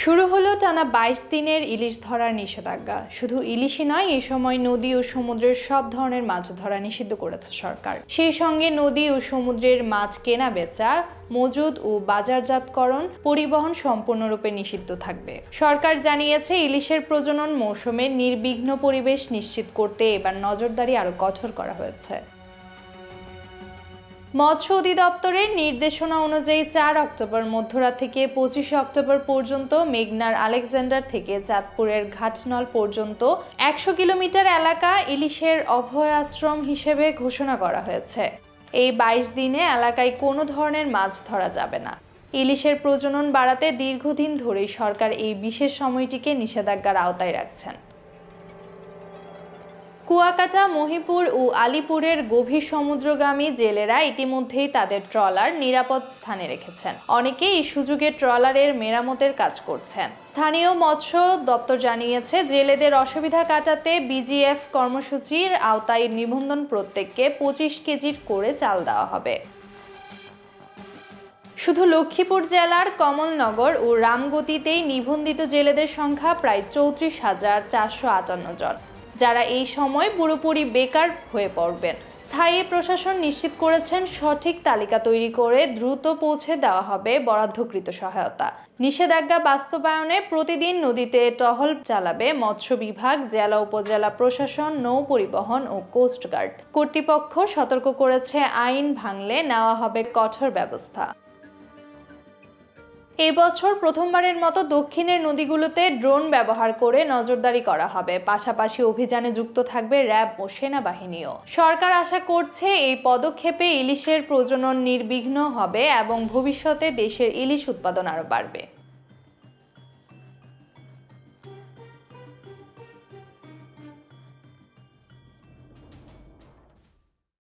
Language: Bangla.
শুরু হলো টানা ২২ দিনের ইলিশ ধরার নিষেধাজ্ঞা। শুধু ইলিশই নয়, এই সময় নদী ও সমুদ্রের সব ধরনের মাছ ধরা নিষিদ্ধ করেছে সরকার। সেই সঙ্গে নদী ও সমুদ্রের মাছ কেনা বেচা, মজুদ ও বাজারজাতকরণ, পরিবহন সম্পূর্ণরূপে নিষিদ্ধ থাকবে। সরকার জানিয়েছে, ইলিশের প্রজনন মৌসুমে নির্বিঘ্ন পরিবেশ নিশ্চিত করতে এবার নজরদারি আরও কঠোর করা হয়েছে। মৎস্য অধিদপ্তরের নির্দেশনা অনুযায়ী ৪ অক্টোবর মধ্যরাত থেকে ২৫ অক্টোবর পর্যন্ত মেঘনার আলেকজান্ডার থেকে চাঁদপুরের ঘাটনল পর্যন্ত ১০০ কিলোমিটার এলাকা ইলিশের অভয়াশ্রম হিসেবে ঘোষণা করা হয়েছে। এই ২২ দিনে এলাকায় কোনো ধরনের মাছ ধরা যাবে না। ইলিশের প্রজনন বাড়াতে দীর্ঘদিন ধরেই সরকার এই বিশেষ সময়টিকে নিষেধাজ্ঞার আওতায় রাখছেন। কুয়াকাটা, মহিপুর ও আলিপুরের গভীর সমুদ্রগামী জেলেরা ইতিমধ্যেই তাদের ট্রলার নিরাপদ স্থানে রেখেছেন। অনেকে এই সুযোগে ট্রলারের মেরামতের কাজ করছেন। স্থানীয় মৎস্য দপ্তর জানিয়েছে, জেলেদের অসুবিধা কাটাতে বিজিএফ কর্মসূচির আওতায় নিবন্ধন প্রত্যেককে ২৫ কেজির করে চাল দেওয়া হবে। শুধু লক্ষ্মীপুর জেলার কমলনগর ও রামগতিতেই নিবন্ধিত জেলেদের সংখ্যা প্রায় ৩৪,৪৫৮ জন, যারা এই সময় পুরোপুরি বেকার হয়ে পড়বেন। স্থায়ী প্রশাসন নিশ্চিত করেছেন, সঠিক তালিকা তৈরি করে দ্রুত পৌঁছে দেওয়া হবে বরাদ্দকৃত সহায়তা। নিষেধাজ্ঞা বাস্তবায়নে প্রতিদিন নদীতে টহল চালাবে মৎস্য বিভাগ, জেলা উপজেলা প্রশাসন, নৌ পরিবহন ও কোস্টগার্ড কর্তৃপক্ষ। সতর্ক করেছে, আইন ভাঙলে নেওয়া হবে কঠোর ব্যবস্থা। এই বছর প্রথমবারের মতো দক্ষিণের নদীগুলোতে ড্রোন ব্যবহার করে নজরদারি করা হবে। পাশাপাশি অভিযানে যুক্ত থাকবে র্যাব ও সেনাবাহিনীও। সরকার আশা করছে, এই পদক্ষেপে ইলিশের প্রজনন নির্বিঘ্ন হবে এবং ভবিষ্যতে দেশের ইলিশ উৎপাদন আরও বাড়বে।